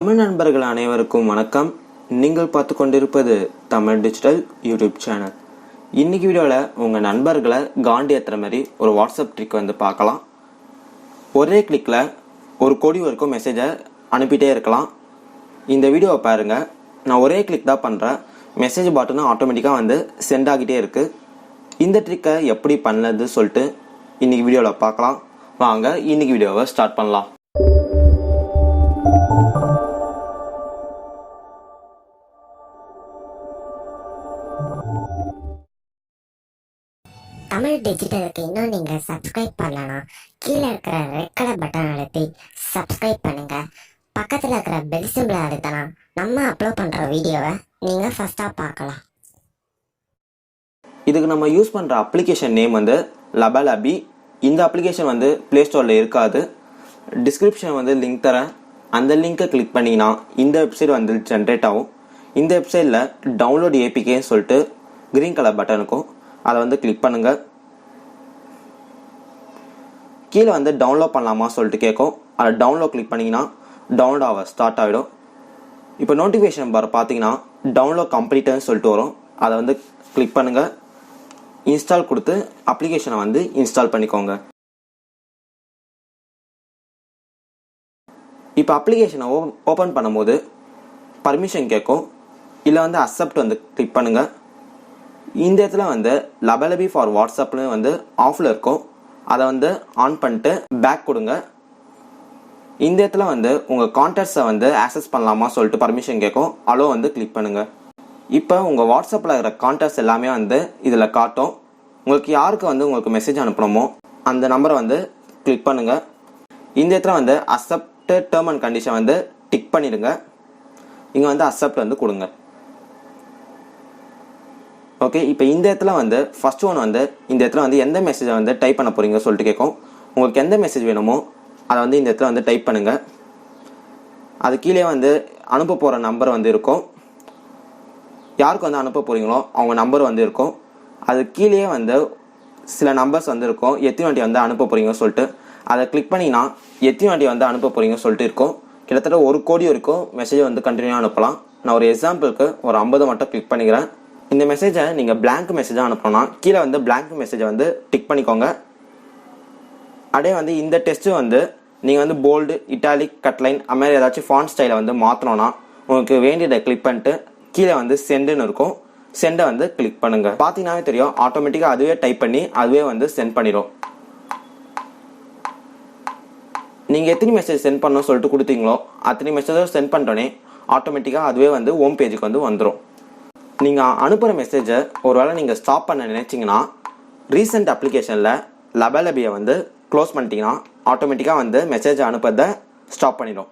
தமிழ் நண்பர்கள் அனைவருக்கும் வணக்கம். நீங்கள் பார்த்து கொண்டிருப்பது தமிழ் டிஜிட்டல் யூடியூப் சேனல். இன்னைக்கு வீடியோவில் உங்கள் நண்பர்களை காண்டி ஏற்றுற மாதிரி ஒரு வாட்ஸ்அப் ட்ரிக் வந்து பார்க்கலாம். ஒரே கிளிக்கில் ஒரு கோடி வரைக்கும் மெசேஜை அனுப்பிட்டே இருக்கலாம். இந்த வீடியோவை பாருங்கள். நான் ஒரே கிளிக் தான் பண்ணுறேன். மெசேஜ் பாட்டுன்னு ஆட்டோமேட்டிக்காக வந்து சென்ட் ஆகிட்டே இருக்குது. இந்த ட்ரிக்கை எப்படி பண்ணது சொல்லிட்டு இன்னைக்கு வீடியோவில் பார்க்கலாம். வாங்க இன்னைக்கு வீடியோவை ஸ்டார்ட் பண்ணலாம். தமிழ் டிஜிட்டலுக்கு இன்னும் நீங்கள் சப்ஸ்கிரைப் பண்ணலன்னா கீழே இருக்கிற ரெட் கலர் பட்டன் அழுத்தி சப்ஸ்கிரைப் பண்ணுங்க. பக்கத்தில் இருக்கிற பெல் சிம்பிளை அழுத்தினா நம்ம அப்லோட் பண்ணுற வீடியோவை நீங்கள் ஃபர்ஸ்ட்டாக பார்க்கலாம். இதுக்கு நம்ம யூஸ் பண்ணுற அப்ளிகேஷன் நேம் வந்து லபலபி. இந்த அப்ளிகேஷன் வந்து ப்ளே ஸ்டோரில் இருக்காது. டிஸ்கிரிப்ஷன் வந்து லிங்க் தரேன். அந்த லிங்கை கிளிக் பண்ணிங்கன்னா இந்த வெப்சைட் வந்து ஜென்ரேட் ஆகும். இந்த வெப்சைட்டில் டவுன்லோட் ஏபிகேன்னு சொல்லிட்டு க்ரீன் கலர் பட்டன் இருக்கும். அதை வந்து கிளிக் பண்ணுங்க. கீழே வந்து டவுன்லோட் பண்ணலாமா சொல்லிட்டு கேட்கும். அதை டவுன்லோட் கிளிக் பண்ணிங்கன்னா டவுன்லோட் ஆக ஸ்டார்ட் ஆகிடும். இப்போ நோட்டிஃபிகேஷன் பார் பார்த்தீங்கன்னா டவுன்லோட் கம்ப்ளீட்னு சொல்லிட்டு வரும். அதை வந்து கிளிக் பண்ணுங்க. இன்ஸ்டால் கொடுத்து அப்ளிகேஷனை வந்து இன்ஸ்டால் பண்ணிக்கோங்க. இப்போ அப்ளிகேஷனை ஓப்பன் பண்ணும்போது பர்மிஷன் கேட்கும். இல்லை வந்து அக்செப்ட் வந்து கிளிக் பண்ணுங்க. இந்த இடத்துல வந்து லபலபி ஃபார் வாட்ஸ்அப்னு வந்து ஆஃபில் இருக்கும். அதை வந்து ஆன் பண்ணிட்டு பேக் கொடுங்க. இந்த இடத்துல வந்து உங்கள் கான்டாக்ட்ஸை வந்து ஆக்சஸ் பண்ணலாமா சொல்லிட்டு பர்மிஷன் கேட்கும். அலோ வந்து கிளிக் பண்ணுங்க. இப்போ உங்கள் வாட்ஸ்அப்பில் இருக்கிற கான்டாக்ட்ஸ் எல்லாமே வந்து இதில் காட்டும். உங்களுக்கு யாருக்கு வந்து உங்களுக்கு மெசேஜ் அனுப்பணுமோ அந்த நம்பரை வந்து கிளிக் பண்ணுங்க. இந்த இடத்துல வந்து அக்செப்ட் டேர்ம் அண்ட் கண்டிஷன் வந்து டிக் பண்ணிடுங்க. இங்கே வந்து அக்செப்ட் வந்து கொடுங்க. ஓகே, இப்போ இந்த இடத்துல வந்து ஃபர்ஸ்ட் ஒன் வந்து இந்த இடத்துல வந்து எந்த மெசேஜை வந்து டைப் பண்ண போறீங்க சொல்லிட்டு கேட்கும். உங்களுக்கு எந்த மெசேஜ் வேணுமோ அதை வந்து இந்த இடத்துல வந்து டைப் பண்ணுங்க. அது கீழே வந்து அனுப்ப போகிற நம்பர் வந்து இருக்கும். யாருக்கு வந்து அனுப்ப போறீங்களோ அவங்க நம்பர் வந்து இருக்கும். அது கீழே வந்து சில நம்பர்ஸ் வந்து இருக்கும். எத்தனை வாட்டி வந்து அனுப்ப போறீங்க சொல்லிட்டு அதை கிளிக் பண்ணிங்கன்னா எத்தனை வாட்டி வந்து அனுப்ப போறீங்க சொல்லிட்டு இருக்கும். கிட்டத்தட்ட 1 கோடி வரைக்கும் மெசேஜ் வந்து கண்டினியூவாக அனுப்பலாம். நான் ஒரு எக்ஸாம்பிளுக்கு ஒரு 50 மட்டும் கிளிக் பண்ணிக்கிறேன். இந்த மெசேஜை நீங்கள் பிளாங்க் மெசேஜாக அனுப்பணும்னா கீழே வந்து பிளாங்க் மெசேஜை வந்து டிக் பண்ணிக்கோங்க. அப்படியே வந்து இந்த டெஸ்ட்டு வந்து நீங்கள் வந்து போல்டு, இட்டாலிக், கட்லைன் அது மாதிரி ஏதாச்சும் ஃபாண்ட் ஸ்டைலை வந்து மாற்றணும்னா உங்களுக்கு வேண்டியதை கிளிக் பண்ணிட்டு கீழே வந்து சென்டுன்னு இருக்கும். சென்டை வந்து கிளிக் பண்ணுங்க. பார்த்தீங்கன்னாவே தெரியும், ஆட்டோமேட்டிக்காக அதுவே டைப் பண்ணி அதுவே வந்து சென்ட் பண்ணிடும். நீங்கள் எத்தனை மெசேஜ் சென்ட் பண்ணணும்னு சொல்லிட்டு கொடுத்தீங்களோ அத்தனை மெசேஜை சென்ட் பண்ணிட்டோன்னே ஆட்டோமேட்டிக்காக அதுவே வந்து ஹோம் பேஜுக்கு வந்து வந்துடும். நீங்கள் அனுப்புகிற மெசேஜை ஒருவேளை நீங்கள் ஸ்டாப் பண்ண நினைச்சிங்கன்னா ரீசெண்ட் அப்ளிகேஷனில் லபலபியை வந்து க்ளோஸ் பண்ணிட்டீங்கன்னா ஆட்டோமேட்டிக்காக வந்து மெசேஜை அனுப்புறதை ஸ்டாப் பண்ணிடும்.